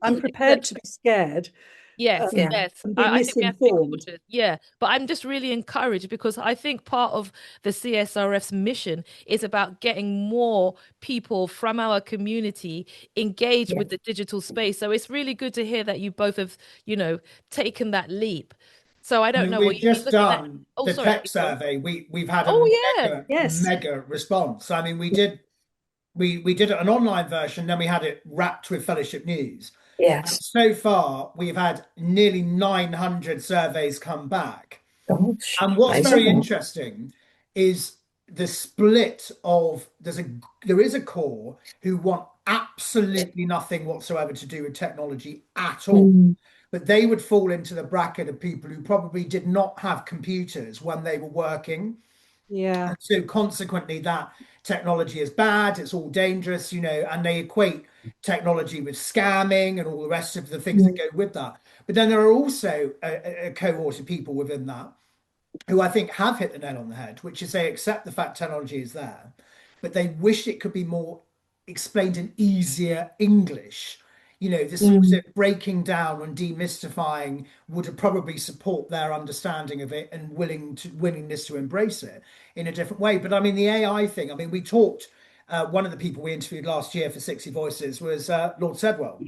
I'm prepared to be scared, yes, Yeah. yes. and be I think we have to be misinformed. cautious. Yeah. But I'm just really encouraged, because I think part of the CSRF's mission is about getting more people from our community engaged Yeah. with the digital space. So it's really good to hear that you both have, taken that leap. So I I don't mean, know, will we've you be just looking at, done oh, the sorry, tech keep going. survey. We've had a Oh, yeah. Yes. mega response. I mean, we did an online version, then we had it wrapped with fellowship news. And Yes. so far, we've had nearly 900 surveys come back. Gosh. And what's very Amazing. interesting is the split of there is a core who want absolutely nothing whatsoever to do with technology at all. Mm. But they would fall into the bracket of people who probably did not have computers when they were working. Yeah. And so consequently, that technology is bad, it's all dangerous, and they equate technology with scamming and all the rest of the things that Mm. go with that. But then there are also a cohort of people within that who I think have hit the nail on the head, which is they accept the fact technology is there, but they wish it could be more explained in easier English. The sort Mm. of breaking down and demystifying would probably support their understanding of it and willingness to embrace it in a different way. But I mean, the AI thing, I mean, we talked, one of the people we interviewed last year for 60 Voices was Lord Sedwell.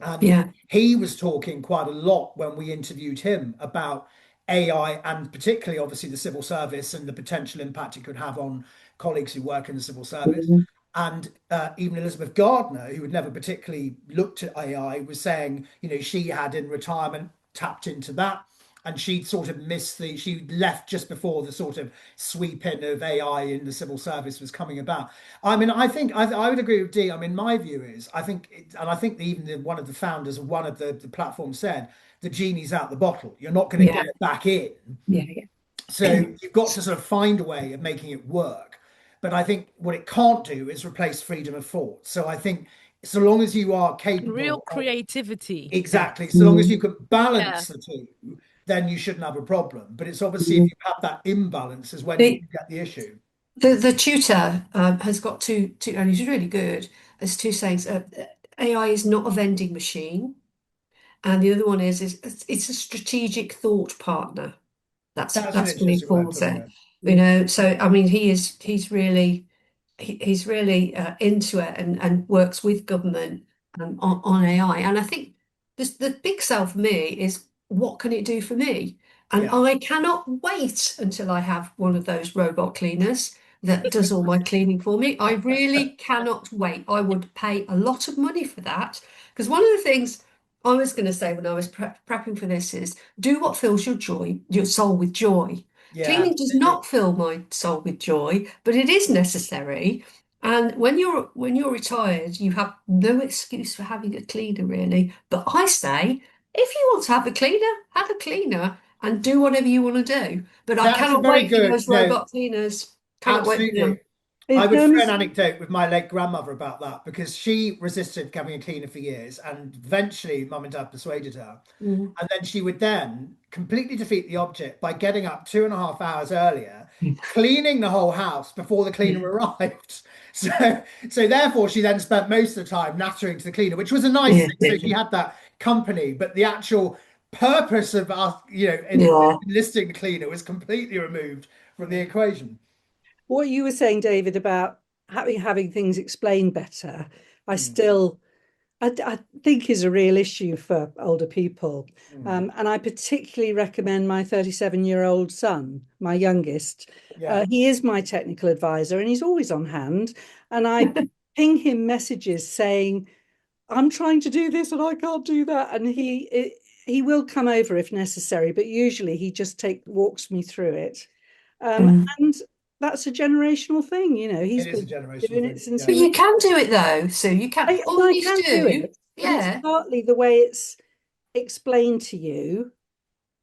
And Yeah. he was talking quite a lot when we interviewed him about AI and particularly, obviously, the civil service and the potential impact it could have on colleagues who work in the civil service. Mm. And even Elizabeth Gardner, who had never particularly looked at AI, was saying, she had in retirement tapped into that. And she'd sort of she left just before the sort of sweep in of AI in the civil service was coming about. I mean, I think I would agree with Dee. I mean, my view is, and I think one of the founders of one of the platforms said, the genie's out the bottle. You're not going to Yeah. get it back in. Yeah. So you've got to sort of find a way of making it work. But I think what it can't do is replace freedom of thought. So I think so long as you are Real capable of creativity. exactly, so long as Mm. you can Yeah. balance the two, then you shouldn't have a problem. But it's obviously if Mm. you have that imbalance is when you The, get the issue. the tutor has got two, and he's really good. There's two sayings. AI is not a vending machine, and the other one is it's a strategic thought partner. That's an That's what he interesting way of calls putting it. it. So I mean, he's really into it and works with government on AI. And I think the big sell for me is what can it do for me? And Yeah. I cannot wait until I have one of those robot cleaners that does all my cleaning for me. I really cannot wait. I would pay a lot of money for that because one of the things I was going to say when I was prepping for this is do what fills your soul with joy. Yeah, Cleaning does absolutely. not fill my soul with joy, but it is necessary. And when you're retired, you have no excuse for having a cleaner, really. But I say, if you want to have a cleaner and do whatever you want to do. But I That's a cannot very wait for good, those no, robot cleaners. Cannot wait for absolutely. them. I It would throw an comes. anecdote with my late grandmother about that because she resisted having a cleaner for years and eventually mum and dad persuaded her. Mm. And then she would then completely defeat the object by getting up 2.5 hours earlier, cleaning the whole house before the cleaner arrived. So therefore she then spent most of the time nattering to the cleaner, which was a nice Yeah, thing. So she had that company, but the actual purpose of us, yeah, enlisting the cleaner was completely removed from the equation. What you were saying, David, about having things explained better, I Hmm. still I think is a real issue for older people. Mm. And I particularly recommend my 37-year-old son, my youngest. Yeah. He is my technical advisor and he's always on hand. And I ping him messages saying, I'm trying to do this and I can't do that. And he will come over if necessary, but usually he just walks me through it. Mm. And that's a generational thing, It he's is a been generational doing thing. it since But he Yeah. was. you can do it though, Sue. You can. All you I need can to do do, it, but it's yeah. partly the way it's explained to you.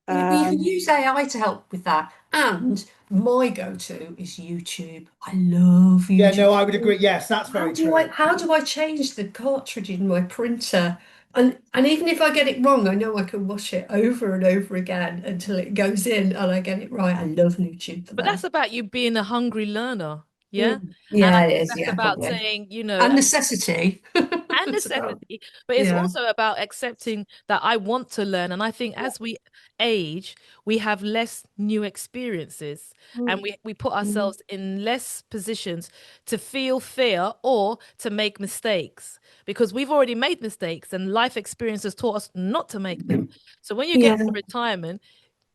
You can Um, use AI to help with that. And my go-to is YouTube. I love Yeah, YouTube. no, I would agree. Yes, that's very true. How do I change the cartridge in my printer? And even if I get it wrong, I know I can watch it over and over again until it goes in and I get it right. I love YouTube for But that's that. about you being a hungry learner. Yeah. And I Yeah, it think is. that's Yeah, about probably. saying, And necessity. and It's about, necessity, but it's yeah. also about accepting that I want to learn. And I think as we age, we have less new experiences and mm, we put Mm. ourselves in less positions to feel fear or to make mistakes because we've already made mistakes and life experiences taught us not to make them. So when you get Yeah. to retirement,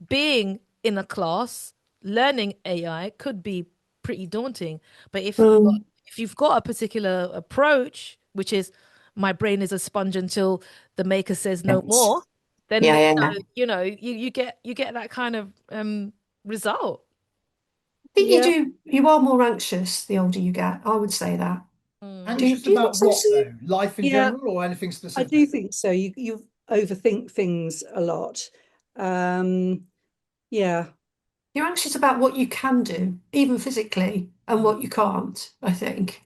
being in a class, learning AI could be pretty daunting. But Mm. if you've got a particular approach, which is my brain is a sponge until the maker says no Yes. more, then Yeah, yeah. you get that kind of result. I think yeah, you are more anxious the older you get. I would say that. Mm. Anxious Do you think about so, what Sue? though? Life in yeah, general or anything I do specific? think so. You overthink things a lot. Um, yeah, You're anxious about what you can do, even physically, and Mm. what you can't, I think.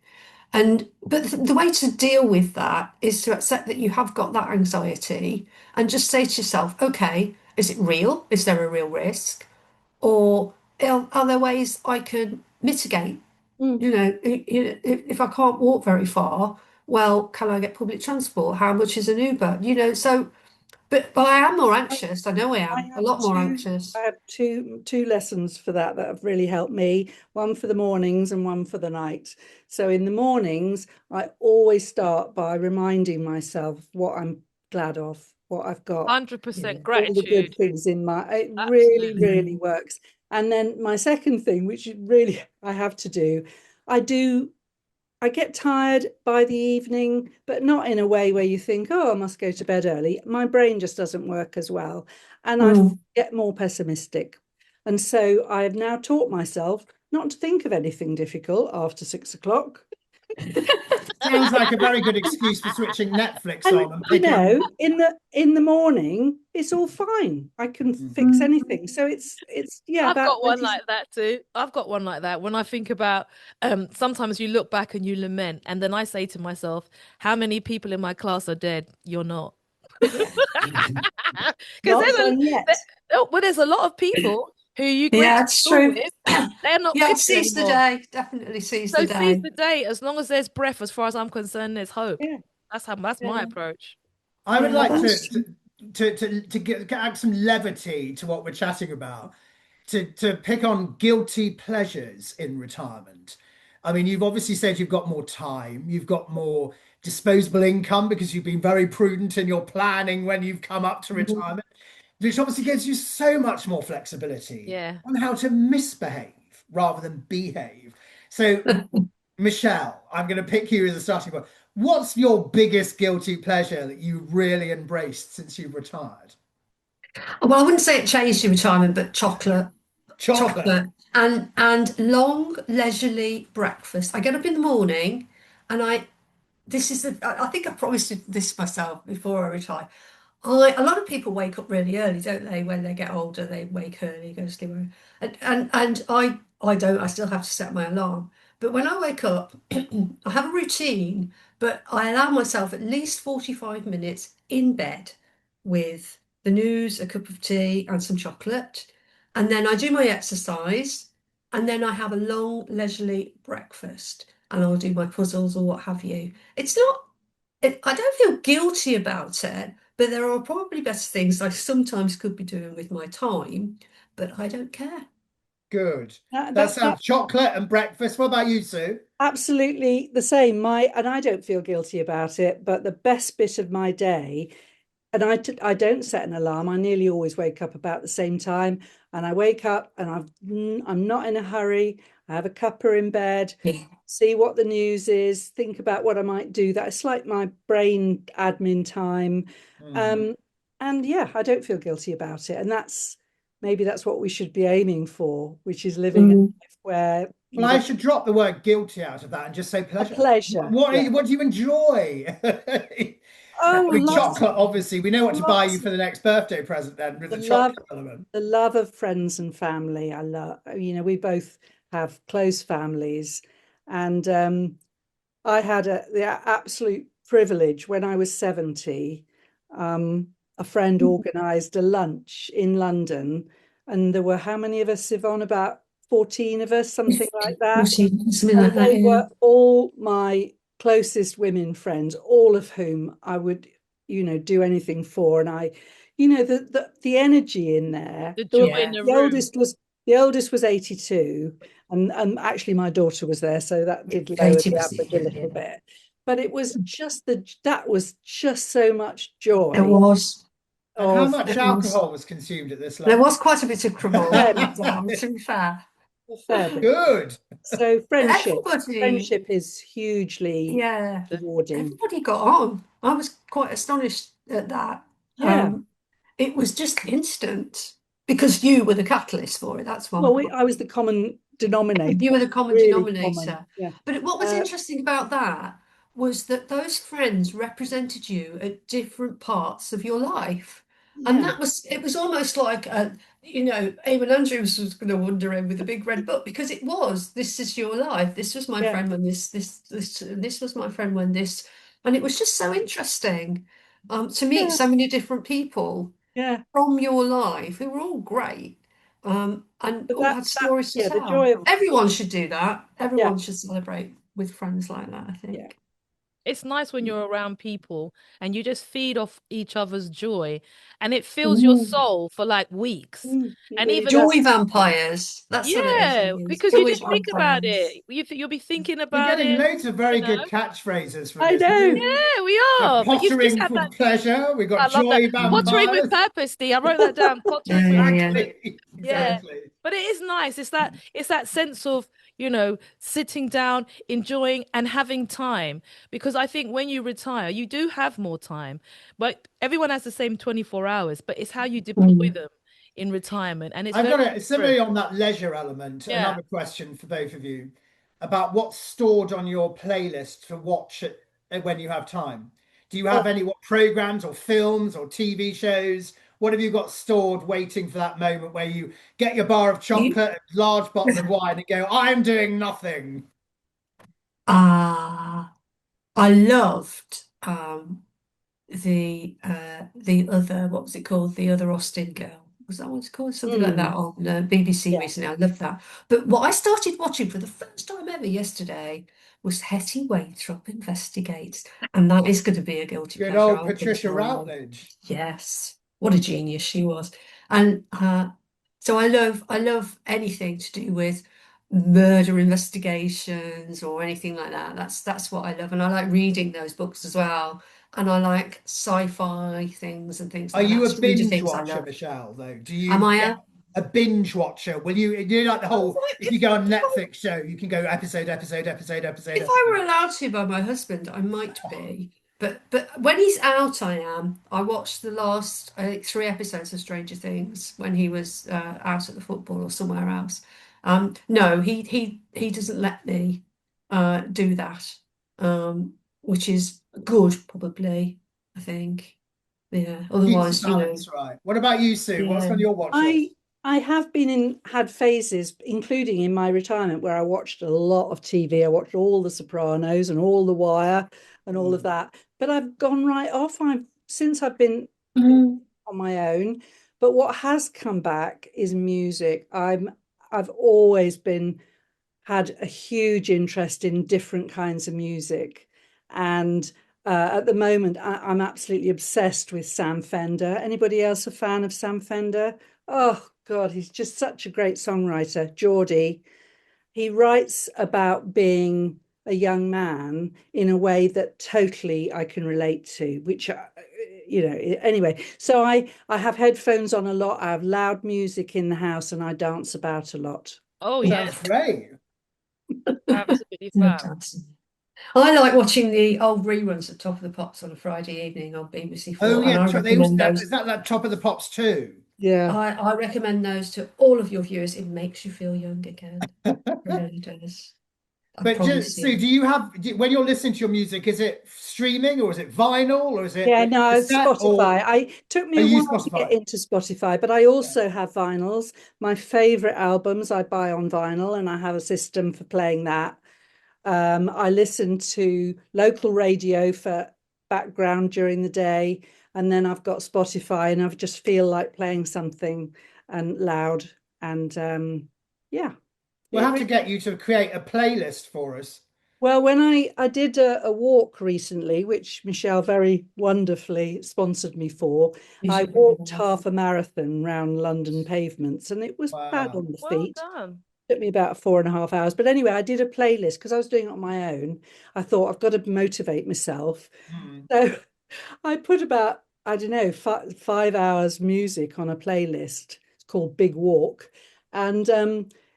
And but the way to deal with that is to accept that you have got that anxiety and just say to yourself, okay, is it real? Is there a real risk? Or are there ways I can mitigate? mm, If I can't walk very far, well, can I get public transport? How much is an Uber? So, but I am more I, anxious. I know I I am a have lot more two. I anxious. have two lessons for that have really helped me. One for the mornings and one for the night. So in the mornings, I always start by reminding myself what I'm glad of, what I've got, 100% all the good gratitude. things in my. It really, Absolutely. really works. And then my second thing, which really I have to do, I do. I get tired by the evening, but not in a way where you think, oh, I must go to bed early. My brain just doesn't work as well. And I Mm. get more pessimistic. And so I have now taught myself not to think of anything difficult after 6 o'clock. Sounds like a very good excuse for switching Netflix And on and picking. in the morning, it's all fine. I can Mm. fix anything. So it's yeah, I've that got that one is like that too. I've got one like that. When I think about, sometimes you look back and you lament, and then I say to myself, how many people in my class are dead? You're not. Because not done yet. there's a lot of people who you went Yeah, to it's school true. with, they're not Yeah, people seize the anymore. day. Definitely seize the So seize day. the day. As long as there's breath, as far as I'm concerned, there's hope. Yeah, That's my Yeah, approach. I would yeah, like that's to add some levity to what we're chatting about, to pick on guilty pleasures in retirement. I mean, you've obviously said you've got more time, you've got more disposable income because you've been very prudent in your planning when you've come up to true. retirement, which obviously gives you so much more flexibility Yeah. on how to misbehave rather than behave. So, Michelle, I'm going to pick you as a starting point. What's your biggest guilty pleasure that you really embraced since you've retired? Well, I wouldn't say it changed in retirement, but chocolate. Chocolate. Chocolate and long leisurely breakfast. I get up in the morning and I think I promised this myself before I retire. A lot of people wake up really early, don't they? When they get older, they wake early, go to sleep early. And I don't. I still have to set my alarm. But when I wake up, I have a routine, but I allow myself at least 45 minutes in bed with the news, a cup of tea, and some chocolate. And then I do my exercise, and then I have a long leisurely breakfast, and I'll do my puzzles or what have you. It's not I don't feel guilty about it, but there are probably better things I sometimes could be doing with my time, but I don't care. good. That That sounds chocolate and breakfast. What about you, Sue? absolutely the same. And I don't feel guilty about it, but the best bit of my day, and I don't set an alarm. I nearly always wake up about the same time, and I wake up and I'm not in a hurry. I have a cuppa in bed, see what the news is, think about what I might do. That's like my brain admin time. Mm. And yeah, I don't feel guilty about it. And maybe that's what we should be aiming for, which is living a Mm. life where Well, you I don't. should drop the word guilty out of that and just say A pleasure. pleasure. Yeah. What do you enjoy? I Oh, mean, lots, chocolate, obviously. We know what to buy you lots. for the next birthday present then with The the love, chocolate element. the love of friends and family. I love, we both have close families, and I had the absolute privilege when I was 70. A friend organised a lunch in London, and there were how many of us, Yvonne? About 14 of us, something like that. 14, something And like that, they yeah. were all my closest women friends, all of whom I would, do anything for. And the energy in there. The There joy were, in Yeah. the the room. oldest was the oldest was 82, and actually my daughter was there, so that did lower the 80%, average a yeah. little bit. But it was just that was just so much It joy was. And how of much It was. alcohol was consumed at this There lunch? was quite a bit of a trouble fair that bit, day, to be fair. a fair bit. Good. So Everybody, friendship is hugely yeah, rewarding. everybody got on. I was quite astonished at that. Yeah. It was just instant because you were the catalyst for it. That's why. Well, I was the common denominator, You were the common really common. denominator. Yeah. But what was Uh, interesting about that was that those friends represented you at different parts of your life. And yeah. it was almost like, Eamon Andrews was going to wander in with a big red book because this is your life. This was my Yeah. friend when this was my friend when this. And it was just so interesting to meet Yeah. so many different people Yeah. from your life who were all great and But all had stories to yeah, the tell. joy of, Everyone should do that. yeah. Everyone should celebrate with friends like that, I Yeah. think. It's nice when you're around people and you just feed off each other's joy and it fills your Mm. soul for like weeks. It And really even does. Joy vampires. That's what it is. yeah, It is. because you Joy just think about vampires. it. You'll be thinking We're about getting it, loads of you very know. good catchphrases from I this. know. Yeah, we We're are. But you've just pottering had for that. pleasure. We've got I love that. joy Pottering with vampires. purpose, Dee. I wrote that down. Pottering Yeah, with yeah, yeah. purpose. Exactly. Yeah. Exactly. But it is nice. It's that sense of, sitting down, enjoying and having time. Because I think when you retire, you do have more time. But everyone has the same 24 hours, but it's how you deploy Mm. them in retirement. And it's I've very got a different. similarly on that leisure element, Yeah. another question for both of you about what's stored on your playlist to watch when you have time. Do you have Oh, any what programs or films or TV shows? What have you got stored waiting for that moment where you get your bar of You- chocolate, a large bottle of wine, and go, I'm doing nothing? Ah, I loved the other, what was it called? The other Austin girl. Was that what it's called? Something like that on BBC yeah. recently. I loved that. But what I started watching for the first time ever yesterday was Hetty Waithrop Investigates. And that is going to be a guilty Good pleasure, old I can Patricia tell you. Routledge. Yes. What a genius she was. And so I love anything to do with murder investigations or anything like that. That's what I love. And I like reading those books as well. And I like sci-fi things and things Are like you that. a Stranger binge Things I watcher, love. Michelle, though? Do Am you I get a? a binge watcher? Will you like the whole, if you go on Netflix show, you can go episode, episode, episode, episode, If I were episode. allowed to by my husband, I might be. But when he's out, I am. I watched the last, I think, 3 episodes of Stranger Things when he was out at the football or somewhere else. No, he doesn't let me do that, which is good, probably, I think. Yeah. Keeps the Otherwise, balance right. What about you, Sue? What's yeah. on your watch I list? I have had phases, including in my retirement, where I watched a lot of TV. I watched all The Sopranos and all The Wire and all of Mm. that. But I've gone right off. I've been Mm. on my own. But what has come back is music. I've always had a huge interest in different kinds of music. And at the moment, I'm absolutely obsessed with Sam Fender. Anybody else a fan of Sam Fender? Oh God, he's just such a great songwriter, Geordie. He writes about being a young man in a way that totally I can relate to, which, anyway. So I have headphones on a lot. I have loud music in the house and I dance about a lot. Oh, Sounds yes, great. absolutely fab. I like watching the old reruns of Top of the Pops on a Friday evening on BBC Four, Oh and yeah, I they also, recommend those. is that Top of the Pops too? Yeah. I recommend those to all of your viewers. It makes you feel young again. It really does. I But promise so you. do you have, when you're listening to your music, is it streaming or is it vinyl or is it Yeah, no, cassette or Spotify. I took me are a you while to get Spotify? into Spotify, but I also have vinyls. My favorite albums I buy on vinyl, and I have a system for playing that. I listen to local radio for background during the day, and then I've got Spotify, and I just feel like playing something and loud, and yeah. We'll It have to really, get you to create a playlist for us. well, when I did a walk recently, which Michelle very wonderfully sponsored me for, I walked half a marathon round London pavements, and it was bad Wow. on the Well feet. done. Took me about 4.5 hours. But anyway, I did a playlist because I was doing it on my own. I thought I've got to motivate myself. Hmm. So I put about, I don't know, 5 hours music on a playlist. It's called Big Walk. And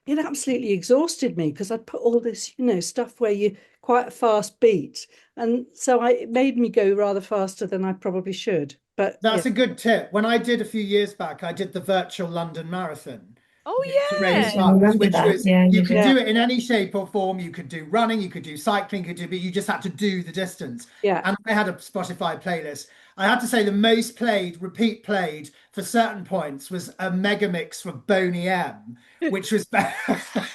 it absolutely exhausted me because I put all this, stuff where you quite a fast beat. And so it made me go rather faster than I probably should. But yeah, That's a good tip. When I did a few years back, I did the virtual London Marathon Oh, to yeah. raise I funds, remember which that. was Yeah, you you could did. yeah, do it in any shape or form. You could do running, you could do cycling, but you just had to do the distance. yeah. And I had a Spotify playlist. I had to say the most played, repeat played for certain points was a mega mix for Boney M, which was Yeah, that's a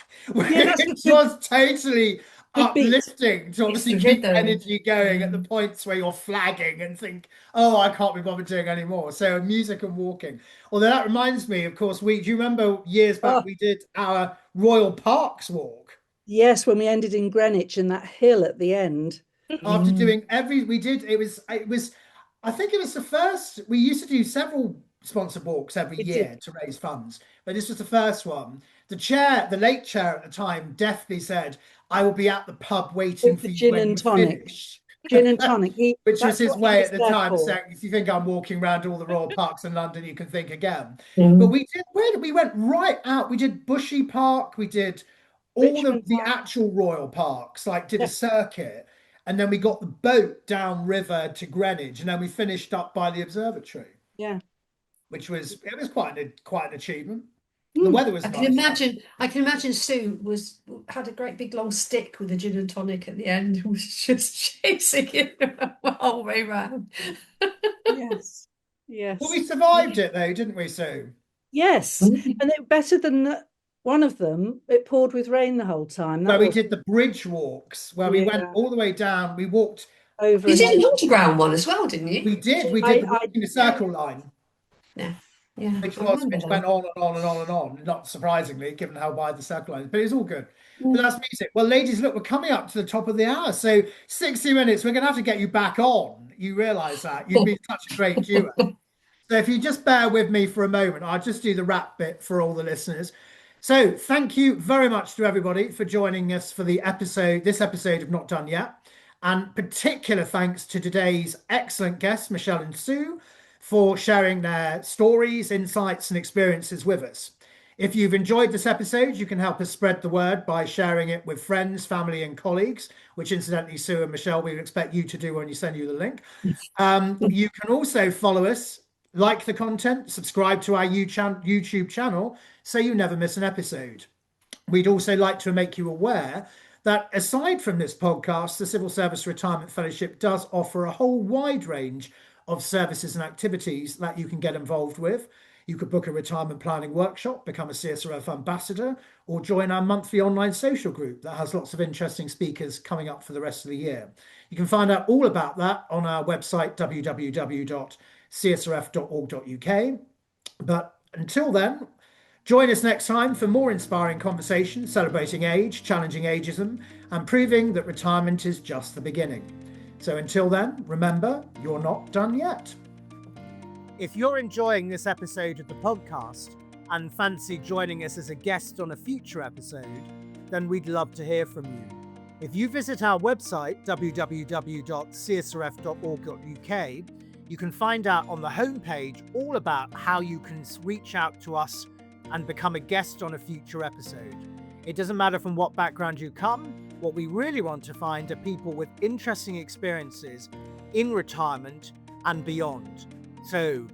which was totally good beat. uplifting to It's obviously the keep rhythm. energy going at the points where you're flagging and think, oh, I can't be bothered doing anymore. So music and walking. Although that reminds me, of course, do you remember years back Oh, we did our Royal Parks walk yes, when we ended in Greenwich and that hill at the end. after Mm. doing it was I think it was the first. We used to do several sponsored walks every We did year to raise funds, but this was the first one. The late chair at the time, deftly said, "I will be at the pub waiting with for the you gin when and you tonic. finish." Gin and tonic. Which was That's his what he way was at the there time for. saying, if you think I'm walking around all the royal parks in London, you can think again. But Mm. we went right out. We did Bushy Park, we did all Richmond the Park. actual royal parks, like did a Yeah, circuit, and then we got the boat down river to Greenwich, and then we finished up by the observatory, yeah. which was quite an achievement. The Mm. weather was nice. I can imagine Sue had a great big long stick with a gin and tonic at the end and was just chasing it the whole way round. Yes. Well, Yes. we survived it though, didn't we, Sue? Yes. And it better than one of them. It poured with rain the whole time. Where That we was did the bridge walks, where we went yeah all the way down. We walked. over You and did over. an underground one as well, didn't you? We did the I walking the yeah. circle line, Yeah, yeah, which I remember went that. on and on and on and on. Not surprisingly, given how wide the circle line is, but it was all good. But Mm. that's music. Well, ladies, look, we're coming up to the top of the hour, so 60 minutes. We're going to have to get you back on. You realise that you've been such a great duo. So if you just bear with me for a moment, I'll just do the wrap bit for all the listeners. So thank you very much to everybody for joining us for this episode of Not Done Yet. And particular thanks to today's excellent guests, Michelle and Sue, for sharing their stories, insights, and experiences with us. If you've enjoyed this episode, you can help us spread the word by sharing it with friends, family, and colleagues, which incidentally, Sue and Michelle, we would expect you to do when you send you the link. You can also follow us, like the content, subscribe to our YouTube channel so you never miss an episode. We'd also like to make you aware that aside from this podcast, the Civil Service Retirement Fellowship does offer a whole wide range of services and activities that you can get involved with. You could book a retirement planning workshop, become a CSRF ambassador, or join our monthly online social group that has lots of interesting speakers coming up for the rest of the year. You can find out all about that on our website, www.csrf.org.uk. But until then, join us next time for more inspiring conversations celebrating age, challenging ageism, and proving that retirement is just the beginning. So until then, remember, you're not done yet. If you're enjoying this episode of the podcast, and fancy joining us as a guest on a future episode, then we'd love to hear from you. If you visit our website, www.csrf.org.uk, you can find out on the homepage all about how you can reach out to us and become a guest on a future episode. It doesn't matter from what background you come. What we really want to find are people with interesting experiences in retirement and beyond. So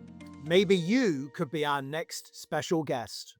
maybe you could be our next special guest.